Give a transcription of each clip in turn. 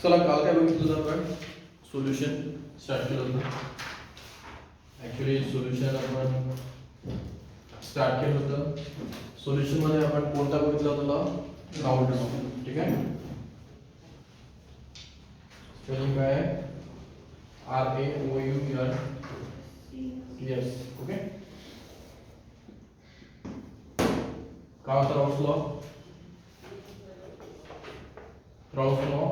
चला काल काय बघितलं होतं आपण सोल्युशन स्टार्ट केलं होतं. ॲक्च्युली सोल्युशन आपण स्टार्ट केलं होतं. सोल्युशन मध्ये आपण कोणता बघितला होता? राऊंड. ठीक आहे. स्पेलिंग काय आहे? RAOUR. यस. ओके. काय होता round law? Round law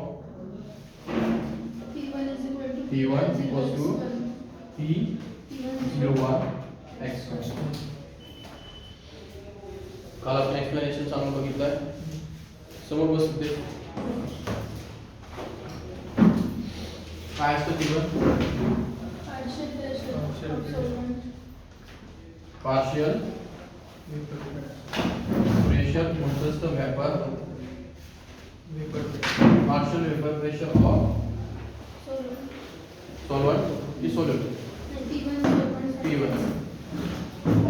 P1 equals to P01 x square. काल आपण एक्सप्लेनेशन सांगून बघितलंय. समोर बसते काय असतं P1? पार्शियल प्रेशर म्हणजेच तो vapour partial vapour pressure of solvent is solute P1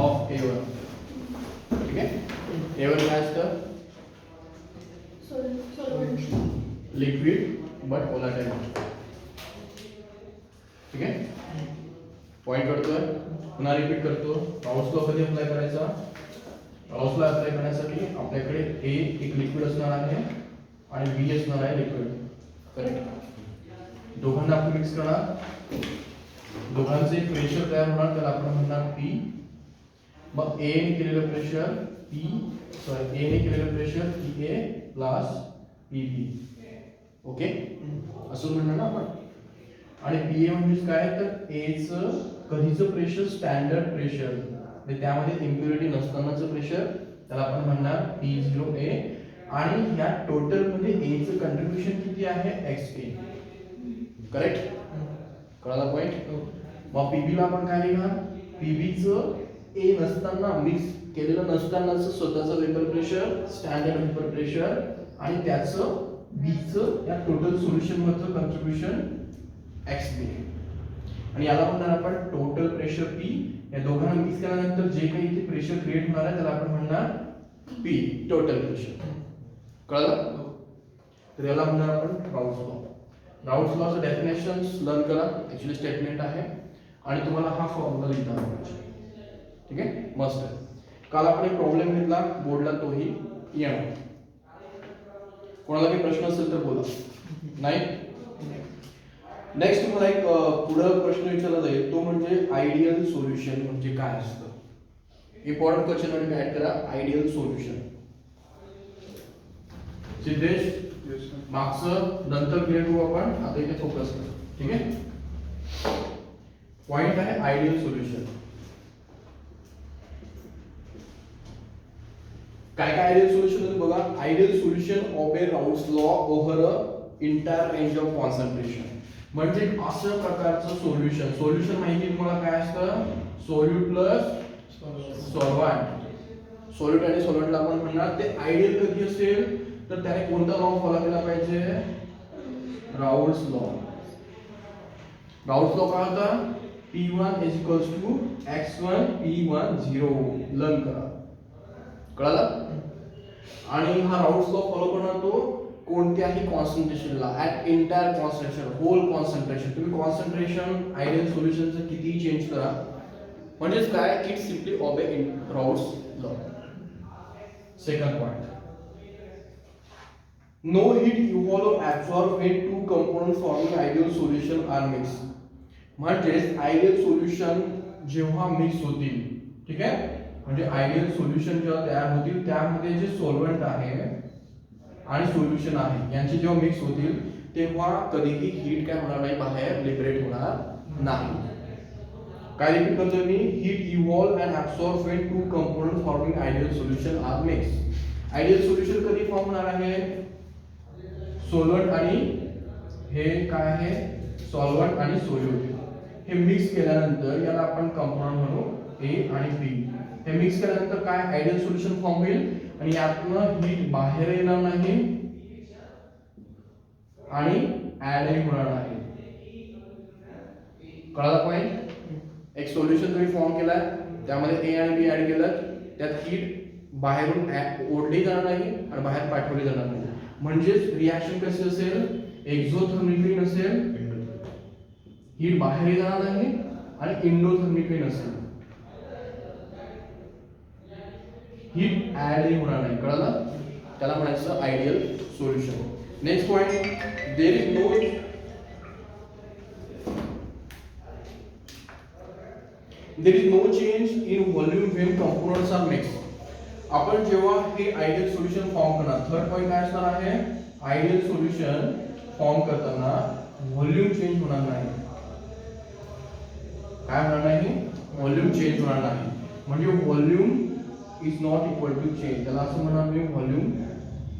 of A1. ठीक आहे. A1 काय असतं? Liquid but volatile. ठीक आहे. पॉइंट करतोय, पुन्हा रिपीट करतो. राउल्स लॉ कधी अप्लाय करायचा? राउल्स लॉ अप्लाय करण्यासाठी आपल्याकडे A एक लिक्विड असणार आहे आणि B असणार आहे लिक्विड. करेक्ट. दोघांना आपण मिक्स करणार, दोघांचे प्रेशर तयार होणार, त्याला आपण म्हणणार P. मग A ने केलेलं प्रेशर A ने केलेलं pressure PA plus PB. Okay, असं म्हणणार ना आपण. आणि PA म्हणजे काय? तर A चं कधीचं प्रेशर स्टँडर्ड प्रेशर, म्हणजे त्यामध्ये इम्प्युरिटी नसतानाचं प्रेशर, त्याला आपण म्हणणार P0A. आणि या टोटल मध्ये A चं कंट्रीब्युशन किती आहे? XA. करेक्ट. कळला पॉइंट? मग PB ला आपण काय लिहिणार? PB चं A नसताना मिक्स केलेलं नसतानाचं स्वतःचं vapour pressure, standard vapour pressure, आणि त्याचं B चं या टोटल सोल्युशन मधलं कंट्रीब्युशन XB. आणि याला म्हणणार आपण टोटल प्रेशर P. या दोघांना मिक्स केल्यानंतर जे काही इथे प्रेशर क्रिएट होणार आहे त्याला आपण म्हणणार P टोटल प्रेशर. कळलं? तर याला म्हणणार आपण राउल्स लॉ. राउल्स लॉचं डेफिनेशन्स लर्न करा. ॲक्च्युअली स्टेटमेंट आहे आणि तुम्हाला हा फॉर्म्युला लिहिता आला पाहिजे. ठीक आहे, मस्त आहे. काल आपण एक प्रॉब्लेम घेतला बोर्डला, तोही येणार. कोणाला काही प्रश्न असेल तर बोला. नाही? नेक्स्ट तुम्हाला एक पुढे प्रश्न विचारला जाईल, तो म्हणजे आयडियल सोल्युशन म्हणजे काय असतं. इम्पॉर्टंट क्वेश्चन मध्ये ऍड करा आयडियल सोल्युशन. सिद्धेश मागचं नंतर क्लिअर करू आपण, आता इथे फोकस करू. ठीक आहे. पॉइंट आहे आयडियल सोल्युशन. काय काय आयडियल सोल्युशन बघा. Ideal solution of A Raoult's law over a entire range of concentration. म्हणजे असं प्रकारचं सोल्युशन. सोल्युशन माहिती तुम्हाला काय असतं? Solute plus solvent. सोल्यूट आणि सॉल्व्हंटला आपण म्हणणार ते आयडियल कधी असेल तर त्याने कोणता लॉ फॉलो केला पाहिजे? Raoul's law. राउल्स लॉ काय होता? P1 is equals to x1 P10. Learn करा. कळलं? आणि हा राउल्स लॉ फॉलो करणार तो कोणत्याही कॉन्सन्ट्रेशनला, at entire concentration, whole concentration. तुम्ही कॉन्सन्ट्रेशन आयडियल सोल्युशनचं कितीही चेंज करा, म्हणजेच काय? It simply obey Raoult's law. Second point, no heat evolve or absorb when two components forming ideal solution are mixed. म्हणजेच आयडियल सोल्युशन जेव्हा मिक्स होतील, ठीक आहे, म्हणजे आयडियल सोल्युशन जेव्हा तयार होतील त्यामध्ये जे सॉल्व्हंट आहे आणि सोल्युशन आहे यांचे जेव्हा मिक्स होतील तेव्हा कधीही हीट काय होणार नाही, बाहेर लिबरेट होणार नाही. काय रिपीट करतोय मी? Heat evolve and absorb when two component forming ideal solution are mix. Ideal solution कधी फॉर्म होणार आहे? सॉल्व्हंट आणि हे काय आहे? सॉल्व्हंट आणि सोल्यूट हे मिक्स केल्यानंतर याला आपण कंपाऊंड म्हणू A आणि B. हे मिक्स केल्यानंतर काय आयडियल सोल्युशन फॉर्म होईल आणि यातनं हीट बाहेर येणार नाही आणि ऍडही होणार नाही. कळला पॉइंट? एक सोल्युशन तुम्ही फॉर्म केलाय, त्यामध्ये A आणि B ऍड केलं, त्यात हीट बाहेरून ओढली जाणार नाही आणि बाहेर पाठवली जाणार नाही. म्हणजेच रिएक्शन कशी असेल? एक्झोथर्मिकली नसेल, हीट बाहेर जाणार नाही, आणि इंडोथर्मिकली नसेल, हीट ऍड होणार नाही. कळलं? त्याला म्हणायचं ideal solution. Next point, there is no change in volume when components are mixed. आपण जेव्हा हे आयडियल सोल्युशन फॉर्म करणार, थर्ड पॉइंट काय असणार आहे, आयडियल सोल्युशन फॉर्म करताना व्हॉल्यूम चेंज होणार नाही. काय होणार नाही? व्हॉल्यूम चेंज होणार नाही. म्हणजे volume is not equal to change. त्याला असं म्हणणार मी, व्हॉल्यूम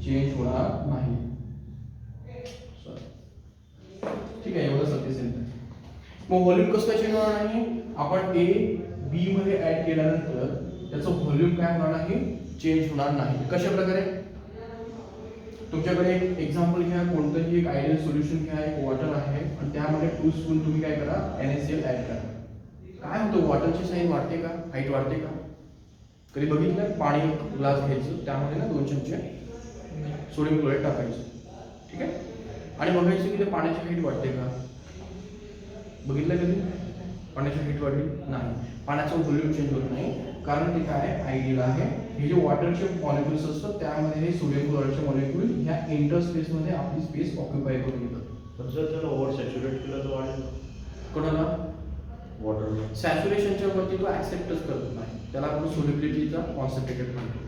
चेंज होणार नाही. ठीक आहे, एवढं सफिशियंट आहे. मग व्हॉल्यूम कसं काय चेंज होणार नाही? आपण ए बी मध्ये ऍड केल्यानंतर त्याचं व्हॉल्यूम काय होणार नाही? चेंज होणार नाही. कशा प्रकारे? तुमच्याकडे एक एक्झाम्पल घ्या, कोणतंही एक आयडियल सोल्युशन घ्या, एक वॉटर आहे आणि त्यामध्ये 2 स्पून तुम्ही काय करा, NaCl ऍड करा. काय होतं, वॉटरची साईज वाढते का, हाईट वाढते का? कधी बघितलं? पाणी ग्लास घ्यायचं, त्यामध्ये ना 2 चमचे सोडियम क्लोराईड टाकायचं, ठीक आहे, आणि बघायचं की ते पाण्याची हाईट वाढते का. बघितलं कधी पाण्याची हाईट वाढली? नाही. पाण्याचं व्हॉल्यूम चेंज होत नाही, कारण ते काय आयडियल आहे. हे जे वॉटरचे मॉलिक्युल्स असतात त्यामध्ये हे सोडियम क्लोराईडचे मॉलिक्युल ह्या इंटरस्पेस मध्ये आपली स्पेस ऑक्युपाय करून घेतात. पण जर त्याला ओव्हर सॅच्युरेट केलं तर वाढेल. कोणाला? वॉटर सॅच्युरेशनच्या वरती तो ऍक्सेप्टच करत नाही, त्याला आपण सोल्युबिलिटीचा कॉन्सन्ट्रेटेड म्हणतो.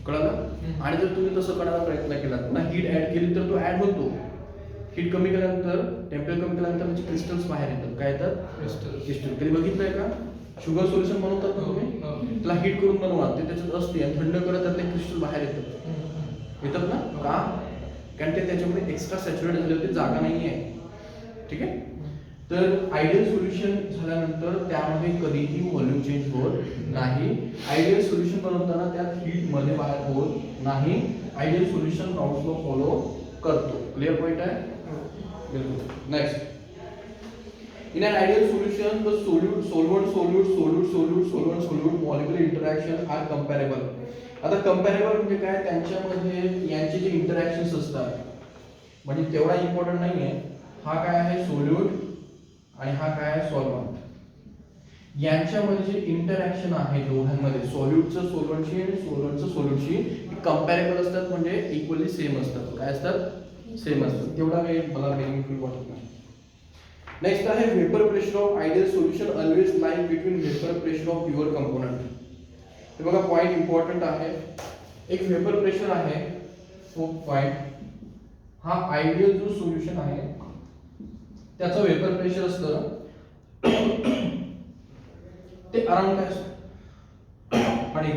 कळलं? आणि जर तुम्ही तसं करायला प्रयत्न केला, पुन्हा हीट ऍड केली तर तो ऍड होतो. हीट कमी केल्यानंतर, टेम्परेचर कमी केल्यानंतर त्याचे क्रिस्टल्स बाहेर येतात. काय येतात? क्रिस्टल. कधी बघितलंय का? शुगर सोल्युशन बनवतात ना तुम्ही, त्याला हीट करून बनवा, ते त्याच्यात असते आणि थंड करत त्यातले क्रिस्टल बाहेर येतात ना. का? कारण ते त्याच्यामध्ये एक्स्ट्रा सॅच्युरेट झाले होते, जागा नाही आहे. ठीक आहे. तर आयडियल सोल्युशन झाल्यानंतर त्यामध्ये कधीही व्हॉल्यूम चेंज होत नाही. आयडियल सोल्युशन बनवताना त्यात हीट मध्ये बाहेर होत नाही. Ideal solution round law follow करतो. क्लियर पॉइंट आहे? Next, in an ideal solution the solvent molecular interaction are comparable. आता comparable म्हणजे काय? त्यांच्यामध्ये यांचे जे इंटरॅक्शन्स असतात, म्हणजे तेवढा इम्पॉर्टंट नाहीये. हा काय आहे? सोल्यूट, आणि हा काय आहे? सॉल्व्हंट. यांच्यामध्ये जे इंटरॅक्शन आहे दोघांमध्ये, सोल्यूटचं सोल्व्हंटशी आणि सोल्व्हंटचं सोल्यूटशी, कंपॅरेबल असतात, म्हणजे इक्वली सेम असतात. काय असतात? सेम असतात. तेवढा काही मला मेनिंगफुल वाटत नाही. नेक्स्ट आहे vapour pressure of ideal solution always line between vapour pressure of pure component. हे बघा पॉइंट इम्पॉर्टंट आहे. एक वेपर प्रेशर आहे, तो पॉइंट, हा आयडियल जो सोल्युशन आहे त्याचं वेपर प्रेशर असतं ते अराउंड काय असतं? आणि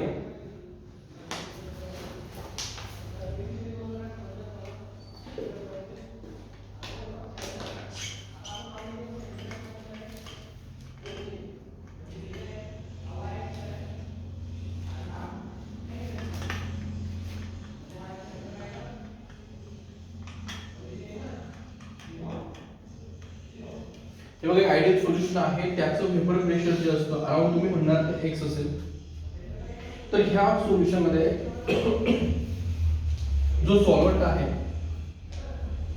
हे बघा आयडियल सोल्युशन आहे, त्याचं वेपर प्रेशर जे असतं अराउंड, तुम्ही म्हणणार ते x असेल. तर ह्या सोल्युशन मध्ये जो सॉल्व्हंट आहे,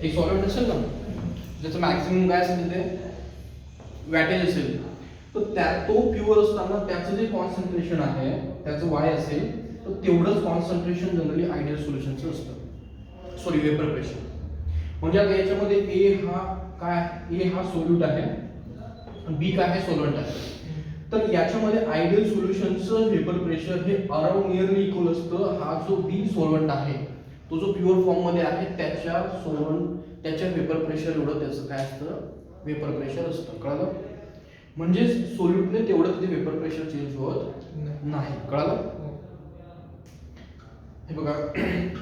एक सॉल्व्हंट असेल ना ज्याचं मॅक्सिमम काय असेल ते वॅटेज असेल, तर तो प्युअर असताना त्याचं जे कॉन्सन्ट्रेशन आहे त्याचं y असेल, तर तेवढंच कॉन्सन्ट्रेशन जनरली आयडियल सोल्युशनचं असतं. Sorry, vapour pressure. म्हणजे आता याच्यामध्ये ए हा काय? ए हा सोल्यूट आहे, बी काय आहे? सॉल्व्हंट आहे. तर याच्यामध्ये आयडियल सोल्युशनचं वेपर प्रेशर हे अराउंड नियरली इक्वल असतं. हा जो बी सॉल्व्हंट आहे, तो जो प्युअर फॉर्म मध्ये आहे, त्याच्या वेपर प्रेशर एवढं त्याचं काय असतं? वेपर प्रेशर असतं. कळलं? म्हणजे सोल्यूटने तेवढं तिथे वेपर प्रेशर चेंज होत नाही. कळलं? हे बघा,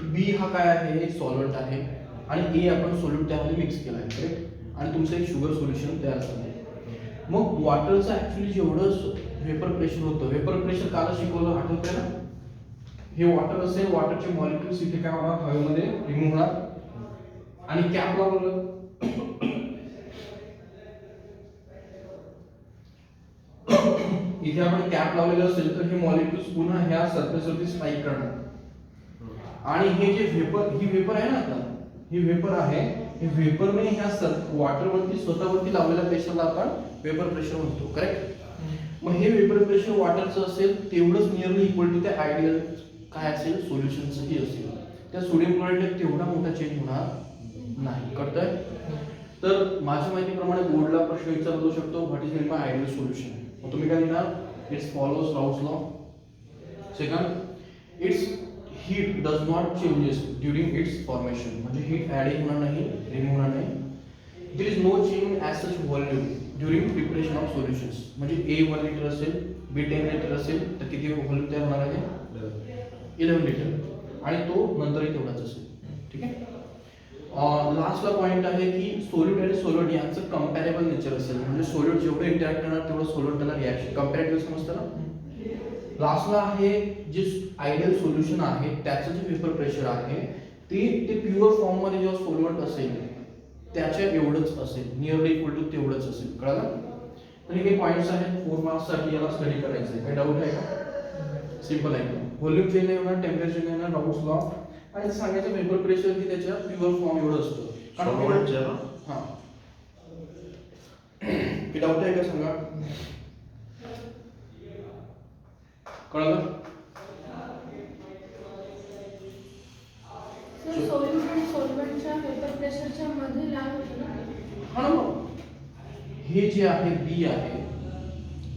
बी हा काय आहे? एक सॉल्व्हंट आहे, आणि ए आपण सोल्यूट त्यामध्ये मिक्स केला आहे, करेक्ट, आणि तुमचं एक शुगर सोल्युशन तयार झालं. मग वॉटरचं ऍक्च्युली जेवढं वेपर प्रेशर होतं, वेपर प्रेशर काल शिकवलं आठवतंय ना? हे वॉटर असेल, वॉटरचे मॉलिक्युल्स इथे काय होणार? हवेमध्ये रिमूव्ह होणार, आणि कॅप लावलं इथे आपण कॅप लावलेलं असेल तर हे मॉलिक्युल्स पुन्हा ह्या सरफेसवरती स्ट्राईक करणार, आणि हे जे वेपर, ही वेपर आहे ना, आता ही वेपर आहे, हे वेपरने ह्या वॉटरवरती स्वतःवरती लावलेल्या प्रेशरला आपण वेपर प्रेशर म्हणतो, करेक्ट? मग हे वेपर प्रेशर वॉटरचं असेल तेवढंच नियरली इक्वल टू त्या आयडियल काय असेल सोल्युशनचंही असेल. त्या सोडियम क्लोराईडला तेवढा मोठा चेंज होणार नाही, कळतंय? तर माझ्या माहितीप्रमाणे बोर्डला प्रश्न विचारला जाऊ शकतो, what is mean by ideal solution. मग तुम्ही काय लिहिणार? Its follows Raoult's law. Second, its heat does not changes during its formation, म्हणजे हीट ॲडिंग होणार नाही, रिमूव्ह होणार नाही. There is no change as such volume during preparation of solutions, म्हणजे A 1 लिटर असेल, B 10 लिटर असेल तर किती व्हॉल्यूम तयार होणार आहे? 11 लिटर, आणि तो नंतरही तेवढाच असेल. ठीक आहे. लास्टला पॉइंट आहे की सोल्यूट आणि सोल्युट यांचं कंपॅरेबल नेचर असेल, म्हणजे सोल्युट जेवढं इंटरॅक्ट करणार तेवढं सोल्युट त्याला रिॲक्शन कंपॅरेटिव्ह समजतं ना. लास्टला आहे जे आयडियल सोल्युशन आहे त्याचं जे वेपर प्रेशर आहे ते प्युअर फॉर्म मध्ये जेव्हा सोल्युट असेल त्याच्या एवढंच असेल, नियरली इक्वल टू तेवढंच असेल. कळलं? तर हे काही पॉइंट्स आहेत 4 मार्क्स साठी, याला स्टडी करायचं आहे. काही डाऊट आहे का? सिंपल आहे. व्हॉल्यूम चेंज नाही होणार, टेम्परेचर चेंज नाही होणार, राऊस लॉ, आणि सांगायचं वेपर प्रेशर की त्याच्या प्युअर फॉर्म एवढं असतं. हां, की डाऊट आहे का सांगा? कळलं? सर सोल्यूट आणि सॉल्व्हेंटच्या वेपर प्रेशरच्या मध्ये लाल होतं ना. हा ना. मग हे जे आहे बी आहे,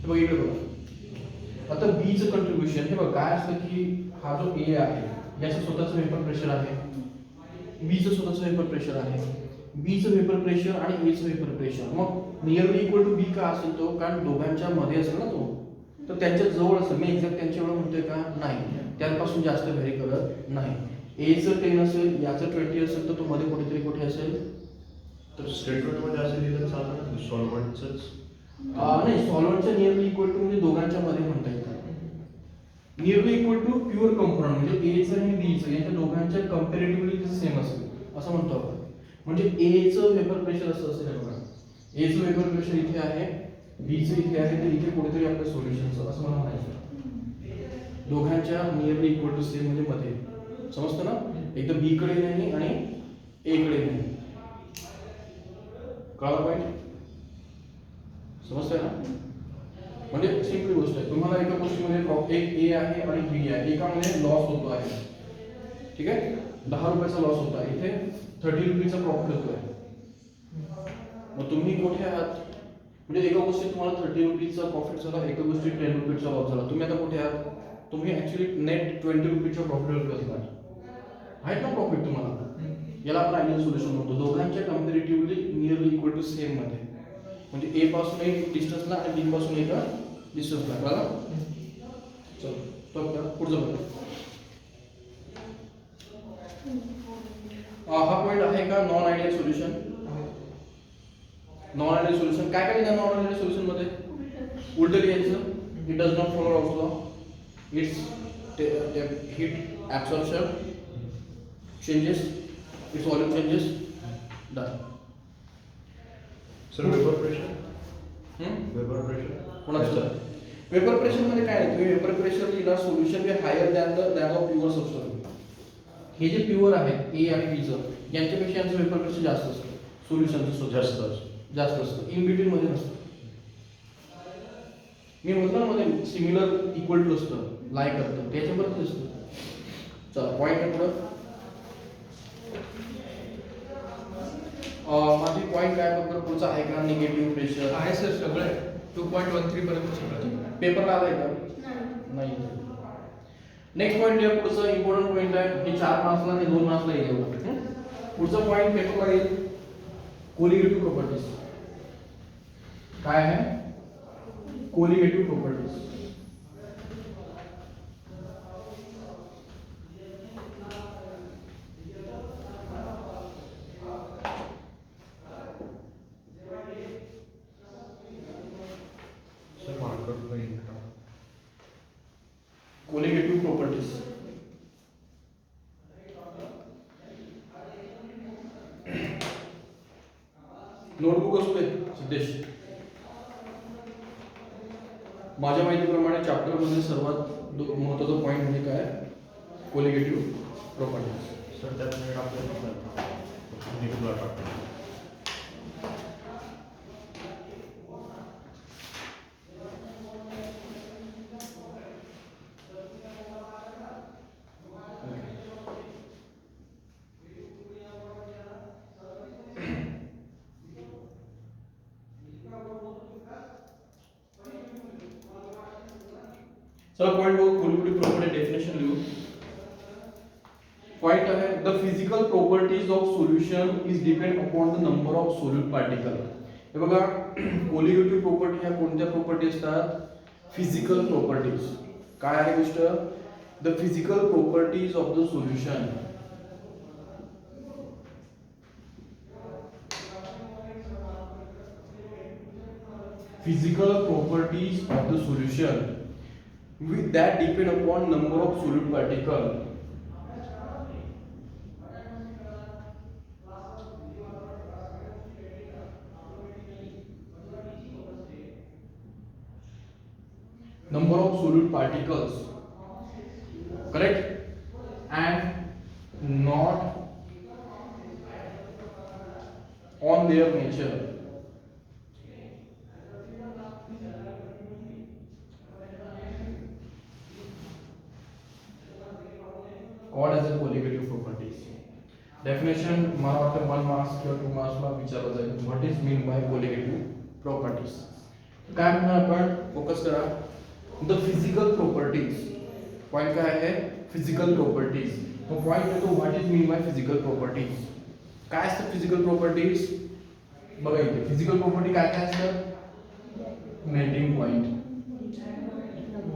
हे बघ इकडे बघा. आता बीचं कंट्रीब्युशन हे बघ काय असतं की हा जो ए आहे याचं स्वतःचं वेपर प्रेशर आहे, बीचं स्वतःचं वेपर प्रेशर आहे, बीचं वेपर प्रेशर आणि एचं वेपर प्रेशर मग नियरली इक्वल टू बी का असेल तो? कारण दोघांच्या मध्ये असेल ना तो, तर त्यांच्या जवळ असेल. मी एक्झॅक्ट त्यांच्या एवढं म्हणतोय का? नाही, त्यापासून जास्त व्हेरी करत नाही. एचं 10 असेल, याचं 20 असेल तर तो मध्ये कुठेतरी कुठे असेल? तर स्टेटमेंटमध्ये असं लिहिलं चालतं ना सॉल्व्हंटचंच? नाही, सॉल्व्हंटच्या नियरली इक्वल टू म्हणजे दोघांच्या मध्ये म्हणता येतं. Nearly equal to pure component म्हणजे एचं आणि बीचं यांच्या दोघांच्या कंपॅरेटिव्हली सेम असेल असं म्हणतो आपण. म्हणजे एचं वेपर प्रेशर असं असेल बघा, एचं वेपर प्रेशर इथे आहे, बीचं इथे आहे, तर इथे कुठेतरी आपल्या सोल्युशनचं असं मला म्हणायचं. दोघांच्या नियरली इक्वल टू सेम म्हणजे मध्ये, समजतं ना? एकदा बी कडे नाही आणि ए कडे नाही. कळलं पॉईंट? समजतंय ना? म्हणजे सिंपल गोष्ट आहे. तुम्हाला एका गोष्टीमध्ये एक ए आहे आणि बी आहे, एकामध्ये लॉस होतो आहे, ठीक आहे? 10 रुपयाचा लॉस होता आहे, इथे 30 रुपीचा प्रॉफिट होतोय. मग तुम्ही कुठे आहात? म्हणजे एका गोष्टीत तुम्हाला 30 रुपीचा प्रॉफिट झाला, एका गोष्टीत 10 रुपीचा लॉस झाला. तुम्ही आता कुठे आहात? तुम्ही ऍक्च्युली नेट 20 रुपीच्या प्रॉफिटवर असणार आहेत ना प्रॉफिट तुम्हाला. याला आपण आयडियल सोल्युशन म्हणतो. दोघांच्या comparatively nearly equal to same मध्ये, म्हणजे ए पासून एक डिस्टन्सला आणि बी पासून एका डिस्टन्सला. कळलं? चलो तो पुढचं बघा. हा पॉइंट आहे का non ideal solution? Non ideal solution काय काय लिहिणार नॉन आयडियल सोल्युशन मध्ये? उलट लिहायचं. It does not follow Raoult's law, its heat absorption changes, its volume changes, done. Sir vapour pressure? Vapour pressure कोणाचं? वेपर प्रेशर मध्ये काय आहे? तुम्ही वेपर प्रेशर लिहिला solution way higher than of pure substance. हे जे प्युअर आहेत ए आणि बीचं यांच्यापेक्षा यांचं वेपर प्रेशर जास्त असतं, सोल्युशनचं जास्त असतं, इन बिटवीन मध्ये नसतं. मी म्हणतो ना मध्ये सिमिलर इक्वल टू असतं, लाईक करतं, त्याच्याबरोबर असतं. चला पॉईंट आहे पुढं. माझी पॉईंट काय बघतो पुढचा आहे का? निगेटिव्ह प्रेशर आहे सर, सगळं 2.13 पर्यंत सगळं पेपरला आलाय का? नाही. नेक्स्ट पॉईंट आहे पुढचं इम्पॉर्टंट पॉईंट आहे. हे 4 मार्क्सला आणि 2 मार्क्सला येईल. पुढचा पॉईंट पेपरला येईल कोलिगेटिव्ह प्रॉपर्टीज. काय आहे? Colligative properties. Colligative properties notebook असू दे सिद्धेश. माझ्या माहितीप्रमाणे चॅप्टर मध्ये सर्वात महत्त्वाचा पॉईंट म्हणजे काय? Colligative properties. सर त्यात आपल्याला निघून टाकतो. चला पॉइंट बघू, कोलिगेटिव्ह प्रॉपर्टी डेफिनेशन लिहू. पॉइंट आहे the physical properties of solution is depend upon the number of solute particle. हे बघा कोलिगेटिव्ह प्रॉपर्टी ह्या कोणत्या प्रॉपर्टी असतात? Physical properties. काय आहे गोष्ट? The physical properties of the solution. Physical properties of the solution with that depend upon number of solute particle. Number of solute particles, correct, and not on their nature. Called as a colligative properties. Definition मला वाटतं 1 marks किंवा 2 मार्क्सला विचारलं जाईल. What is mean bye colligative properties? काय म्हणणार आपण? Focus करा. The physical properties. Point काय आहे? Physical properties. तो पॉइंट येतो what is mean by physical properties. काय असतं फिजिकल प्रॉपर्टीज? बघा इथे फिजिकल प्रॉपर्टी काय काय असतं? Melting point,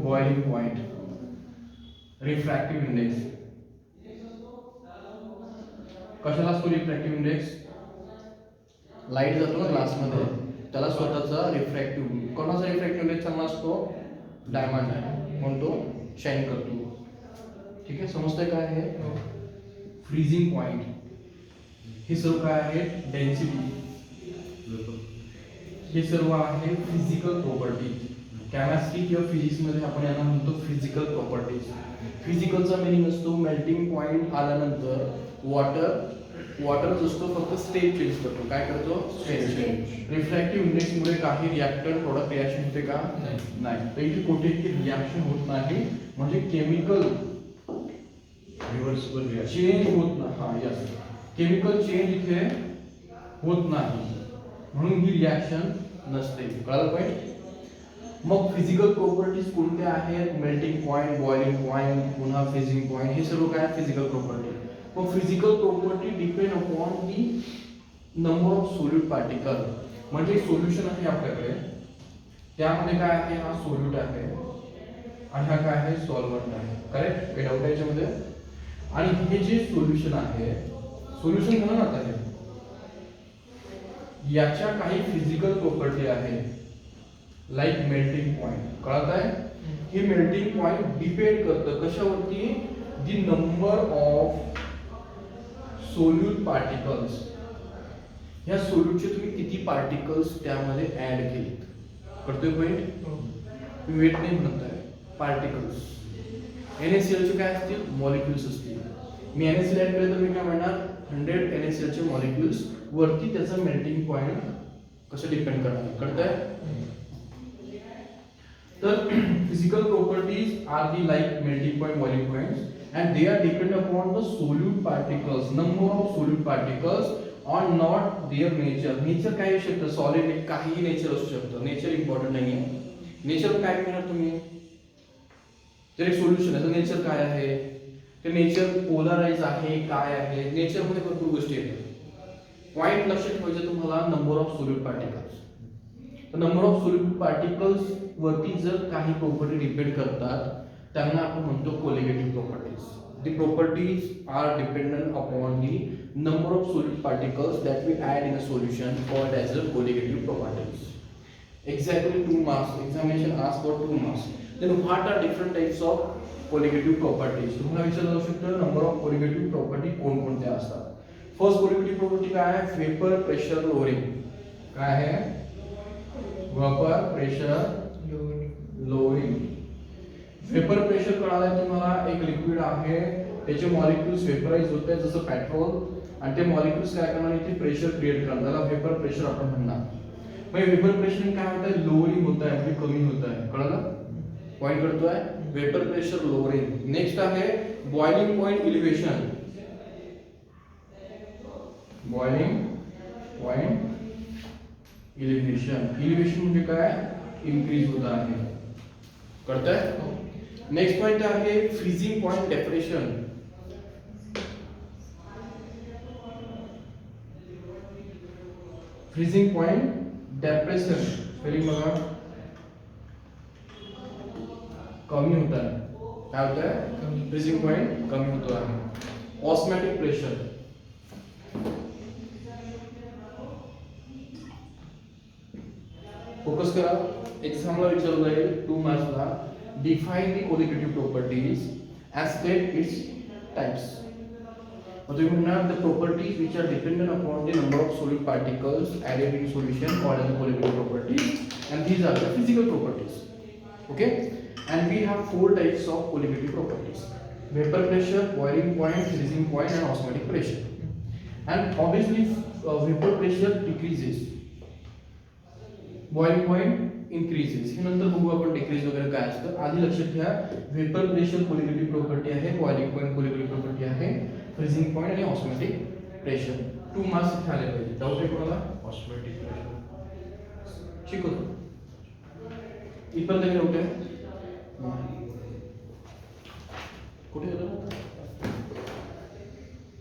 boiling point, refractive index. कशाला असतो रिफ्रॅक्टिव्ह इंडेक्स? लाईट जातो ना ग्लासमध्ये, त्याला स्वतःचा रिफ्रॅक्टिव्ह. कोणाचा रिफ्रॅक्टिव्ह इंडेक्स चांगला असतो? डायमंड आहे म्हणून तो शाईन करतो. ठीक आहे, समजतंय काय आहे? Freezing point. हे सर्व काय आहे? डेन्सिटी. हे सर्व आहे फिजिकल प्रॉपर्टी. केमिस्ट्री किंवा फिजिक्स मध्ये आपण यांना म्हणतो फिजिकल प्रॉपर्टीज. फिजिकलचा मीनिंग असतो मेल्टिंग पॉइंट आल्यानंतर वॉटर असतो फक्त स्टेट चेंज करतो. काय करतो? State change. रिफ्रॅक्टिव्ह इंडेक्स मुळे काही रिएक्टंट प्रोडक्ट रिएक्शन होते का? नाही. तर इथे कोणतेही रिएक्शन होत नाही, म्हणजे केमिकल रिव्हर्सिबल रिएक्शन चेंज होत नाही. हा यस, केमिकल चेंज इथे होत नाही म्हणून ही रिएक्शन नसते. कळलं पाहिजे? मग फिजिकल प्रॉपर्टीज कोणत्या आहेत? मेल्टिंग पॉइंट, बॉइलिंग पॉइंट, पुन्हा फ्रीजिंग पॉइंट. हे सर्व काय फिजिकल प्रॉपर्टी. मग physical property depend upon the number of solute particle. म्हणजे सोल्युशन आहे आपल्याकडे, त्यामध्ये काय आहे? हा सोल्यूट आहे आणि हा काय आहे? सॉल्व्हंट आहे. करेक्ट? काही डाऊट आहे याच्यामध्ये? आणि हे जे सोल्युशन आहे, सोल्युशन म्हणून आता आहे याच्या काही फिजिकल प्रॉपर्टी आहे, लाईक मेल्टिंग पॉइंट. कळत आहे? हे मेल्टिंग पॉइंट डिपेंड करतं कशावरती? दी नंबर ऑफ सोल्यूट पार्टिकल्स. या सोल्यूटचे तुम्ही किती पार्टिकल्स त्यामध्ये ऍड केलेत. कळतोय पॉइंट? मी वेट नाही म्हणत आहे, पार्टिकल्स. NaCl चे काय असतील? मॉलिक्युल्स असतील. मी NaCl ऍड केलं तर मी काय म्हणणार? 100 NaCl चे मॉलिक्युल्स वरती त्याचा मेल्टिंग पॉइंट कसं डिपेंड करणार. कळतंय? तर physical properties are the like melting point, boiling points, and they are depend upon the solute particles, number of solute particles or not their nature. Nature काय असू शकतं? सॉलिड काही नेचर असू शकतं. नेचर इम्पॉर्टंट नाही आहे. नेचर काय म्हणणार तुम्ही? जर एक सोल्युशन आहे तर नेचर काय आहे? ते नेचर पोलराइज आहे, काय आहे? नेचर मध्ये भरपूर गोष्टी आहेत. पॉइंट लक्षात ठेवायचं तुम्हाला, नंबर ऑफ सोल्यूट पार्टिकल्स. तर नंबर ऑफ सोल्यूट पार्टिकल्स वरती जर काही प्रॉपर्टी डिपेंड करतात त्यांना आपण म्हणतो colligative properties. The properties are dependent upon the number of solute particles that we add in a solution called as a colligative properties. Exactly 2 marks. Examination asks for 2 marks. Then what are different types of colligative properties? तुम्हाला विचारलं जाऊ शकतं number of colligative property कोणकोणत्या असतात. First colligative property काय आहे? Vapour pressure lowering. काय आहे? Vapour pressure lowering. Vapour pressure कळालाय तुम्हाला? एक लिक्विड आहे, त्याचे मॉलिक्युल्स वेपराइज होत आहेत, जसं पेट्रोल आणि ते मॉलिक्युल्स काय करणार इथे प्रेशर क्रिएट करणार, त्याला वेपर प्रेशर आपण म्हणणार. मग वेपर प्रेशर काय होत आहे, लोअरिंग होत आहे म्हणजे कमी होत आहे. कळलं? पॉइंट करतोय वेपर प्रेशर लोअरिंग. नेक्स्ट आहे boiling point elevation. Boiling point elevation. Elevation म्हणजे काय, इन्क्रीज होत आहे. कळतंय? नेक्स्ट पॉइंट आहे freezing point depression. Freezing point depression spelling बघा, कमी होत आहे. काय होत आहे, फ्रीजिंग पॉइंट कमी होतो आहे. ऑस्मॅटिक प्रेशर. फोकस करा, एक्झामला विचारलं जाईल 2 मार्क्सला. Define the colligative properties and state its types. मग तुम्ही म्हणणार the properties which are dependent upon the number of solid particles added in solution called as colligative properties and these are the physical properties. Okay, and we have 4 types of colligative properties: vapor pressure, boiling point, freezing point and osmotic pressure. And obviously vapor pressure decreases, boiling point increases. हे नंतर बघू आपण decrease वगैरे काय असतं. आधी लक्षात घ्या वेपर प्रेशर कोलिगेटिव्ह प्रॉपर्टी आहे, बॉइलिंग पॉइंट कोलिगेटिव्ह प्रॉपर्टी आहे, फ्रीजिंग पॉइंट आणि ऑस्मोटिक प्रेशर. 2 मार्क्स इथे आले पाहिजे. डाऊट आहे कोणाला? ऑस्मॅटिक प्रेशर शिकवतो इथपर्यंत काही डाऊट आहे? कुठे होतं?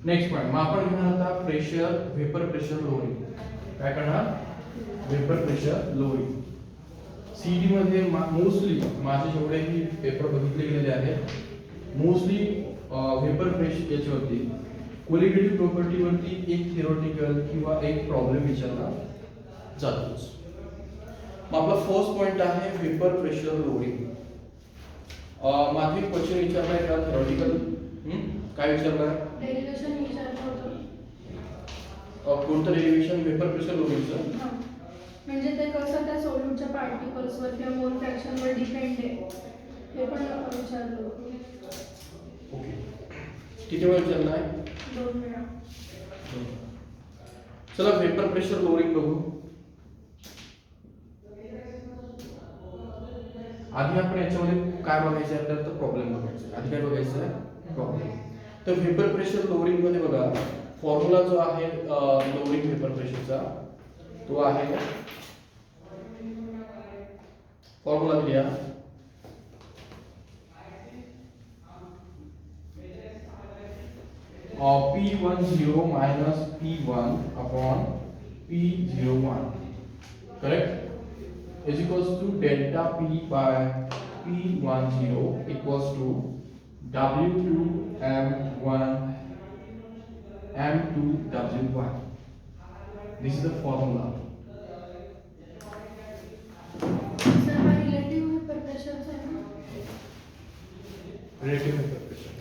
Next point. मग आपण घेणार आता प्रेशर, वेपर प्रेशर लोअरिंग. काय करणार? Vapour pressure lowering. सीडी मध्ये मोस्टली माझे जेवढेही पेपर बघितले गेलेले आहेत मोस्टली वेपर प्रेशर याच्यावरती कोलिगेटिव्ह प्रॉपर्टी वरती एक थिअरॉटिकल किंवा एक प्रॉब्लेम विचारला जातोच. मग आपला फर्स्ट पॉइंट आहे वेपर प्रेशर लोअरिंग. माझे क्वेश्चन विचारलाय का थिअरॉटिकल? काय विचारलाय? डेरिव्हेशन विचारलं होतं. कोणतं डेरिव्हेशन? Vapour pressure लोअरिंगचं. हां. म्हणजे ते कसं त्या सोल्यूटच्या पार्टिकल्सवर किंवा मोल फ्रॅक्शनवर डिपेंड आहे हे पण विचारलं होतं. ओके, किती वेळा विचारलाय? 2 वेळा. चला वेपर प्रेशर लोअरिंग बघू. आधी आपण याच्यामध्ये काय बघायचं आहे तर प्रॉब्लेम बघायचा. आधी काय बघायचं आहे? प्रॉब्लेम. तर वेपर प्रेशर लोअरिंग मध्ये बघा फॉर्म्युला जो आहे लोअरिंग वेपर प्रेशरचा तो आहे, फॉर्म्युला लिहा P10 minus P1 upon P01, correct, is equals to delta P by P10 equals to W2M1 M2W1. This is the formula. Sir हा रिलेटिव्ह वेपर प्रेशरचा आहे ना? Relative vapor pressure.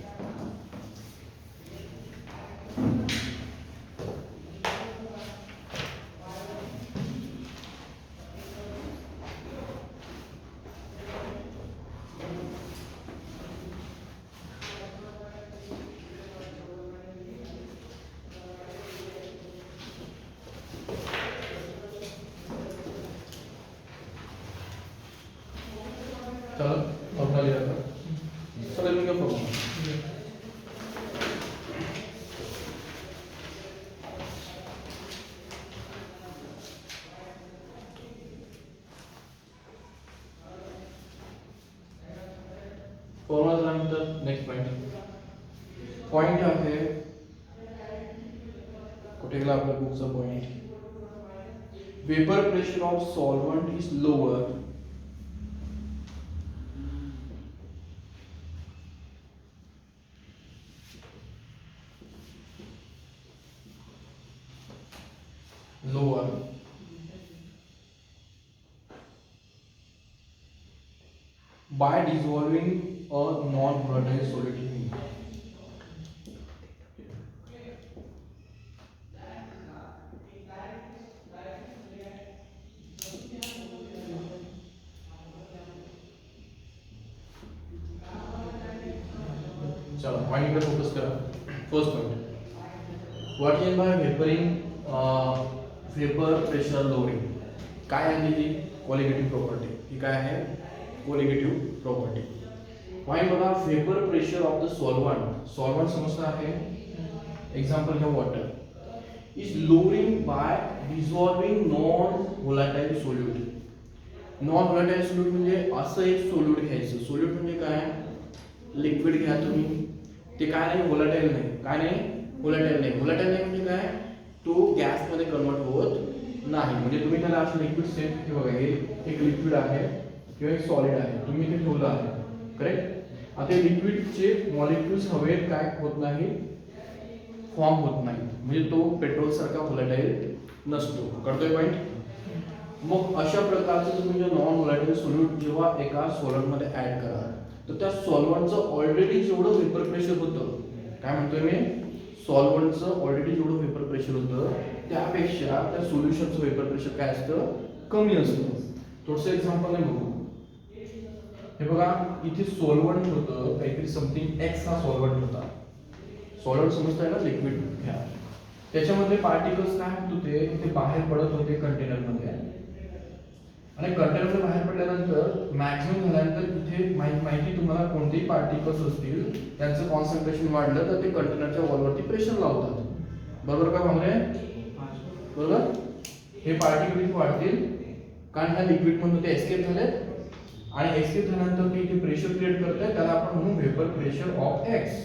चलो फॉर्मूला लिहा था. चलो लिखो फॉर्मूला. फॉर्मूला झाल्यानंतर नेक्स्ट पॉइंट. पॉइंट आहे कुठे गेला आपल्या बुकचा point. Vapour pressure of solvent is lower by dissolving a non-volatile solid in ink. चलो पॉइंट पे फोकस करा. First point what is by vapouring vapour pressure lowering काय आहे ती कोलिगेटिव्ह प्रॉपर्टी ही काय आहे कोलिगेटिव्ह प्रॉपर्टी पॉइंट बघा vapour pressure of the solvent समजता आहे एक्झाम्पल घ्या water is lowering by dissolving non volatile solute non volatile solute म्हणजे असं एक सोल्यूट घ्यायचं सोल्यूट म्हणजे काय लिक्विड घ्या तुम्ही ते काय नाही व्होलाटाईल नाही काय नाही व्होलाटाईल नाही म्हणजे काय तो गॅस मध्ये कन्वर्ट होत नाही म्हणजे तुम्ही त्याला असं लिक्विड सेट हे बघा हे एक लिक्विड आहे किंवा एक सॉलिड आहे तुम्ही ते ठेवलं आहे करेक्ट आता लिक्विडचे मॉलिक्युल्स हवेत काय होत नाही फॉर्म होत नाही म्हणजे तो पेट्रोल सारखा व्होलाटाईल नसतो कळतोय पॉइंट मग अशा प्रकारचं तुम्ही जो नॉन व्होलाटाईल सोल्यूट जेव्हा एका सॉल्व्हंट मध्ये ऍड कराल तर त्या सॉल्व्हंटचं ऑलरेडी जेवढं वेपर प्रेशर होतं काय म्हणतोय मी सॉल्व्हंटचं ऑलरेडी जेवढं वेपर प्रेशर होतं त्यापेक्षा त्या सोल्युशनचं वेपर प्रेशर काय असतं कमी असतं थोडंसं एक्झाम्पल आहे बघू हे बघा इथे सॉल्व्हंट होतं काहीतरी समथिंग एक्स हा सॉल्व्हंट होता सॉल्व्हंट समजताय ना लिक्विड घ्या त्याच्यामध्ये पार्टिकल्स काय होत होते ते बाहेर पडत होते कंटेनरमध्ये आणि कंटेनरमध्ये बाहेर पडल्यानंतर मॅक्सिमम झाल्यानंतर इथे माहिती तुम्हाला कोणतेही पार्टिकल्स असतील त्यांचं कॉन्सन्ट्रेशन वाढलं तर ते कंटेनरच्या वॉलवरती प्रेशर लावतात बरोबर का भामरे बरोबर हे पार्टिकल इथे वाढतील कारण ह्या लिक्विड मधून ते एस्केप झालेत आणि एस्केप झाल्यानंतर ते इथे प्रेशर क्रिएट करतात त्याला आपण म्हणू vapour pressure of X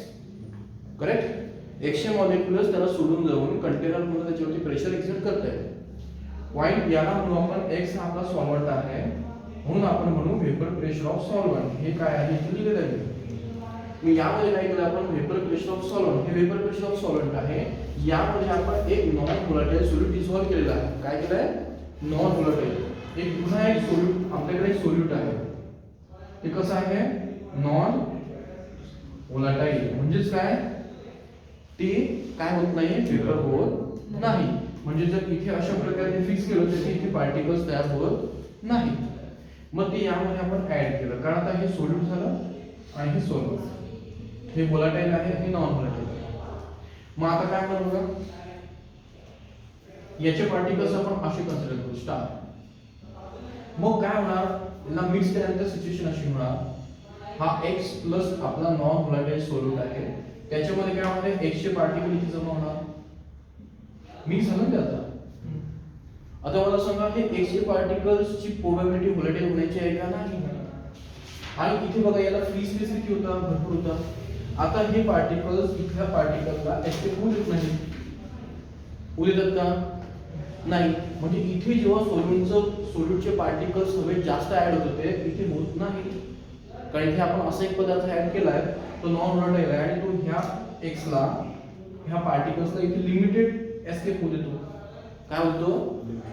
correct एक्सचे मॉलिक्युल्स त्याला सोडून जाऊन कंटेनर मधून त्याच्यावरती प्रेशर एक्झर्ट करतायत पॉइंट याला म्हणू आपण एक्स हा आपला सॉल्व्हंट आहे म्हणून आपण म्हणू वेपर प्रेशर ऑफ सॉल्व्हंट हे काय आहे इथे लिहिलेलं आहे मी यामध्ये काय केलं आपण वेपर प्रेशर ऑफ सॉल्व्हंट हे वेपर प्रेशर ऑफ सॉल्व्हंट आहे यामध्ये आपण एक नॉन व्होलाटाईल सोल्यूट डिसॉल्व केलेला आहे काय केलंय नॉन व्होलाटाईल एक पुन्हा एक सोल्यूट आपल्याकडे एक सोल्यूट आहे ते कसं आहे नॉन व्होलाटाईल म्हणजेच काय ते काय होत नाही वेपर होत नाही म्हणजे जर इथे अशा प्रकारे फिक्स केलं तर इथे पार्टिकल्स तयार होत नाही मग ते यामध्ये आपण ऍड केलं कारण आता हे सोल्यूट झालं आणि हे सॉल्व्हंट हे व्होलाटाईल आहे हे नॉन व्होलाटाईल मग आता काय म्हणू बघा याचे पार्टिकल्स आपण असे कन्सिडर करू स्टार मग काय होणार याला मिक्स केल्यानंतर सिच्युएशन अशी होणार हा x प्लस आपला नॉन व्होलाटाईल सोल्यूट आहे त्याच्यामध्ये काय होणार x चे पार्टिकल इथे जमा होणार मिक्स झालं ना आता मला सांगा हे x चे पार्टिकल्स ची प्रोबॅबिलिटी व्होलाटाईल होण्याची आहे का नाही आणि इथे बघा याला फ्री स्पेस किती होता भरपूर होता आता हे पार्टिकल्स इथल्या पार्टिकलला एस्केप होऊ देत नाही होऊ देतात का नाही म्हणजे इथे जेव्हा सोल्यूटचे पार्टिकल्स हवेत जास्त ऍड होत होते इथे होत नाही कारण इथे आपण असा एक पदार्थ ऍड केलाय तो नॉन व्होलाटाईल आहे आणि तो ह्या x ला ह्या पार्टिकल्सला इथे लिमिटेड एस्केप होऊ देतो काय होतो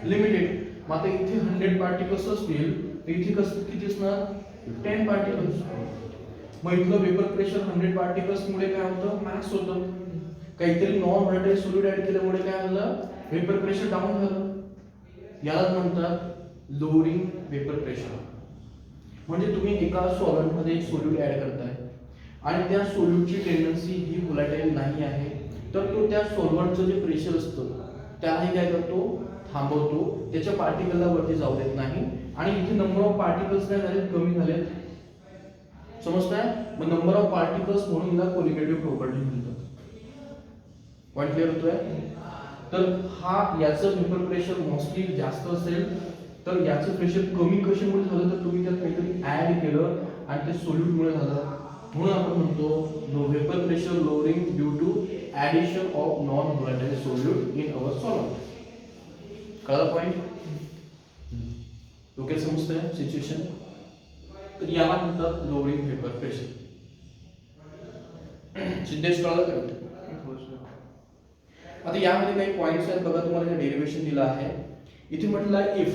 लिमिटेड मग आता इथे 100 पार्टिकल्स असतील तर इथे कसं किती असणार 10 पार्टिकल्स मग इथलं वेपर प्रेशर 100 पार्टिकल्स मुळे काय होतं मॅक्स होतं काहीतरी नॉन व्होलाटाईल सोल्यूट ऍड केल्यामुळे काय झालं वेपर प्रेशर डाऊन झालं यालाच म्हणतात लोअरिंग वेपर प्रेशर म्हणजे तुम्ही एका सॉल्व्हंट मध्ये एक सोल्यूट ऍड करताय आणि त्या सोल्यूटची टेंडन्सी ही व्होलाटाईल नाही आहे तर तो त्या सॉल्व्हंटचं जे प्रेशर असतं त्यालाही काय करतो थांबवतो त्याच्या पार्टिकलला वरती जाऊ देत नाही आणि इथे नंबर ऑफ पार्टिकल्स काय झाले कमी झालेत समजताय मग नंबर ऑफ पार्टिकल्स म्हणून याला कोलिगेटिव्ह प्रॉपर्टी म्हणतात पॉइंट क्लिअर होतोय तर हा याचं वेपर प्रेशर मोस्टली जास्त असेल तर याचं प्रेशर कमी कशामुळे झालं तर तुम्ही त्यात काहीतरी ऍड केलं आणि ते सोल्यूट मुळे झालं म्हणून आपण म्हणतो vapour pressure lowering due to addition of non volatile solute in our solvent कळलं पॉइंट ओके समजतंय सिच्युएशन तर याला म्हणतात लोअरिंग वेपर प्रेशर सिद्धेश कळलं का आता यामध्ये काही पॉइंट्स आहेत बघा तुम्हाला जे डेरिव्हेशन दिलं आहे इथे म्हटलं आहे इफ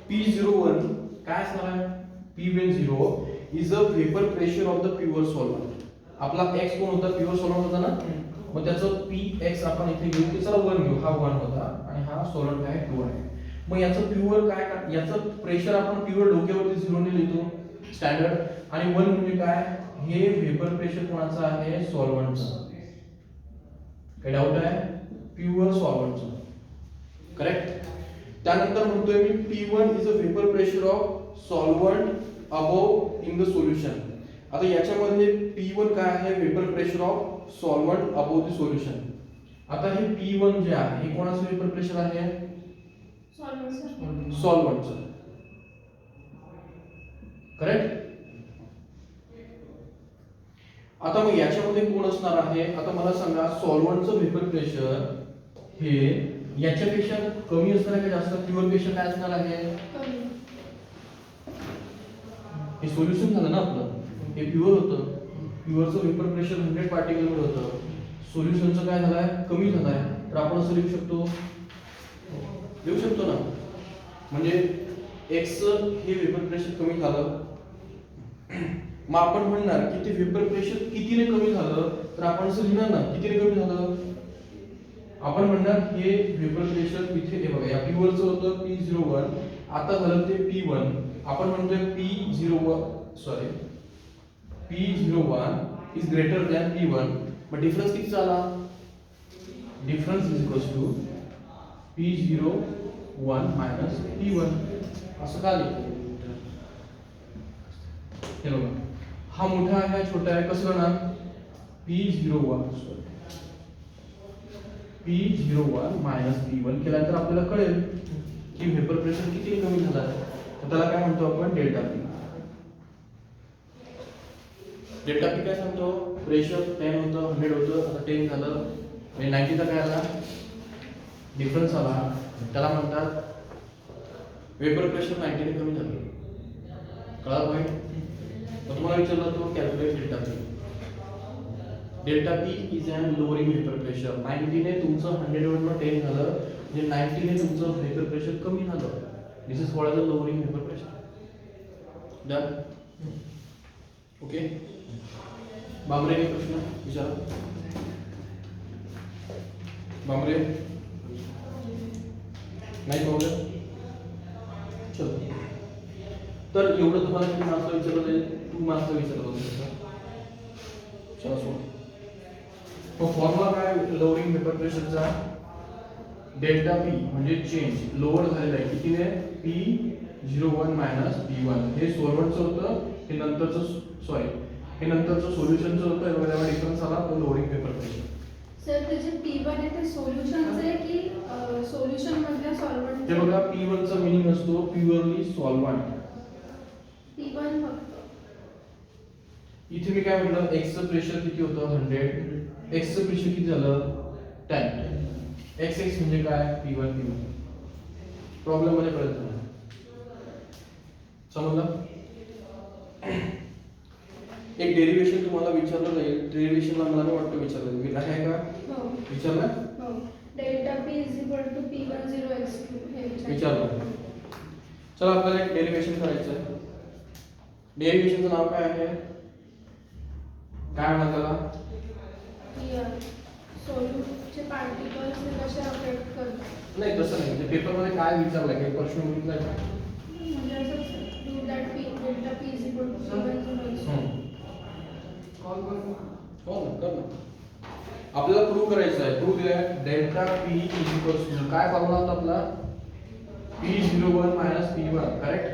P01 काय असणार आहे P10 is a vapour pressure of the pure solvent आपला x कोण होता प्युअर सॉल्व्हंट होता ना मग त्याचं Px आपण इथे घेऊ की चला 1 घेऊ हा 1 होता आणि हा सॉल्व्हंट आहे 2 आहे मग याचं प्युअर काय याचं प्रेशर आपण प्युअर डोक्यावरती 0 ने लिहितो स्टँडर्ड आणि 1 म्हणजे काय हे वेपर प्रेशर कोणाचं आहे? सॉल्व्हंटचं. काय डाऊट आहे? प्युअर सॉल्व्हंटचं. करेक्ट. त्यानंतर म्हणतोय मी P1 is a vapour pressure of solvent above in the solution. आता याच्यामध्ये P1 काय आहे? Vapour pressure of solvent above the solution. आता हे P1 जे आहे हे कोणाचं वेपर प्रेशर आहे? सॉल्व्हंटचं. करेक्ट. आता मग याच्यामध्ये कोण असणार आहे? आता मला सांगा, सॉल्व्हंटचं वेपर प्रेशर हे याच्यापेक्षा कमी असणार आहे का जास्त? प्युअर पेक्षा काय असणार आहे? हे सोल्युशन झालं ना आपलं, हे प्युअर होतं. प्युअरचं वेपर प्रेशर 100 पार्टिकल वर होतं. सोल्युशनचं काय झालंय? कमी झालंय. तर आपण असं लिहू शकतो, ना, म्हणजे x हे वेपर प्रेशर कमी झालं. मग आपण म्हणणार की ते वेपर प्रेशर कितीने कमी झालं? तर आपण असं लिहिणार ना, कितीने कमी झालं? आपण म्हणणार हे वेपर प्रेशर इथे हे बघा, या प्युअरचं होतं P01, आता झालं ते P1. आपण म्हणतोय P01 is greater than P1. मग डिफरन्स किती झाला? Difference is equals to P01 minus P1. असं का लिहितो? हे बघा, हा मोठा आहे हा छोटा आहे. कसं होणार? P01 मायनस P1 केल्यानंतर आपल्याला कळेल की वेपर प्रेशर किती कमी झाला आहे. तर त्याला काय म्हणतो आपण? Delta P. डेल्टा P काय सांगतो? प्रेशर 10 होतं, 100 होतं, आता 10 झालं, म्हणजे 90 चा काय आला? डिफरन्स आला. त्याला म्हणतात वेपर प्रेशर 90 ने कमी झालं. कळलं पॉइंट? मग तुम्हाला विचारलं तो calculate delta P. Delta P is an lowering vapour pressure. 90 ने तुमचं 100 वरनं 10 झालं, म्हणजे 90 ने तुमचं वेपर प्रेशर कमी झालं. This is called as a lowering vapour pressure. Done. Okay. बामरे ने प्रश्न विचारा. बामरे नाही प्रॉब्लेम. चलो, तर एवढं तुम्हाला किती मार्क्स विचारलं? 2 मार्क्स विचारलं होतं. चला सोड. तो फॉर्म्युला काय लोअरिंग वेपर प्रेशरचा? डेल्टा P म्हणजे चेंज लोअर झालेला आहे कितीने? P01 minus P1. हे सॉल्व्हंटचं होतं, हे नंतरचं सोल्युशनचं होतं. एवढा डिफरन्स आला, तो लोअरिंग वेपर प्रेशर. सर ते जे P1 आहे ते सोल्युशनचं आहे की सोल्युशन मधल्या सॉल्व्हंट? ते बघा, P1 चा मीनिंग असतो प्युअरली सॉल्व्हंट. P1 फक्त. इथे मी काय म्हटलं? x चं प्रेशर किती होतं? 100. x चं प्रेशर किती झालं? 10. x म्हणजे काय? P1. प्रॉब्लेम मध्ये कळत नाही. समजलं? एक डेरिवेशन तुम्हाला विचारलं जाईल. डेरिवेशनला मला नाही वाटतं विचारलं जाईल. आहे का? हो. विचारलं? हो. Delta P is equal to P10x2 हे विचारलं. चला आपल्याला एक डेरिवेशन करायचं आहे. डेरिवेशनचं नाव काय आहे? काय म्हणतात त्याला? सोल्यूटचे पार्टिकल्स हे कसे अफेक्ट करतात? नाही तसं नाही. म्हणजे पेपरमध्ये काय विचारलं, काही प्रश्न विचारलाय का? म्हणजे असं do that P delta P is equal to P10x2. हो ना, कर ना. आपल्याला प्रूव्ह करायचं आहे. प्रूव्ह दिलाय delta P is equals to काय फॉर्म्युला होता आपला? P01 minus P1. करेक्ट.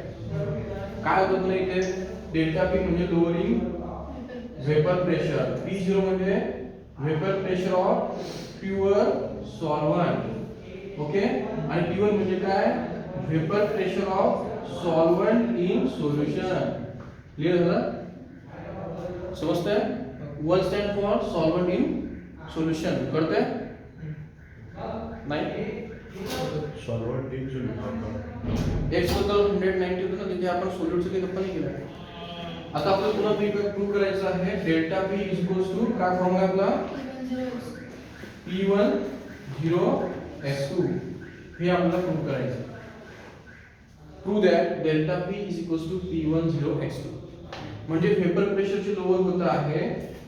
काय होतं तुला इथे? डेल्टा P म्हणजे लोअरिंग वेपर प्रेशर. P0 म्हणजे vapour pressure of pure solvent. Okay. आणि P1 म्हणजे काय? Vapour pressure of solvent in solution. Clear झालं? समजतंय? 1 stand for solvent in solution. कळतंय? नाही? Solvent in solution. x बद्दल 190 होतं ना, तिथे आपण सोल्यूटचं काही गप्पा नाही केला. आता आपल्याला पुन्हा प्रूव्ह करायचं आहे. Delta P is equals to काय फॉर्म्युला आपला? P10x2. हे आपल्याला प्रूव्ह करायचं. Prove that delta P is equals to P10x2. म्हणजे वेपर प्रेशर जे लोअर होत आहे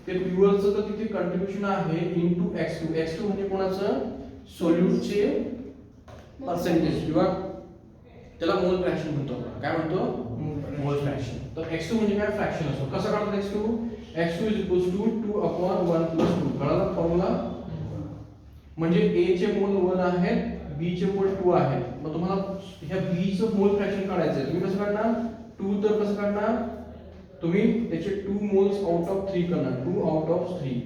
ते प्युअरचं तर तिथे कंट्रीब्युशन आहे इनटू x2. x2 म्हणजे कोणाचं? सोल्यूटचे पर्सेंटेज किंवा त्याला मोल फ्रॅक्शन म्हणतो. काय म्हणतो? मोल फ्रॅक्शन. तर x2 म्हणजे काय? फ्रॅक्शन असतो. कसं काढतात x2? x2 is equals to 2 upon 1 plus 2. कळाला फॉर्म्युला? म्हणजे a चे मोल 1 आहेत, b चे मोल 2 आहेत. मग तुम्हाला ह्या b चं मोल फ्रॅक्शन काढायचं आहे. तुम्ही कसं काढणार? 2 तर कसं काढणार? तुम्ही त्याचे 2 मोल्स आउट ऑफ 3 करणार. 2 आउट ऑफ 3.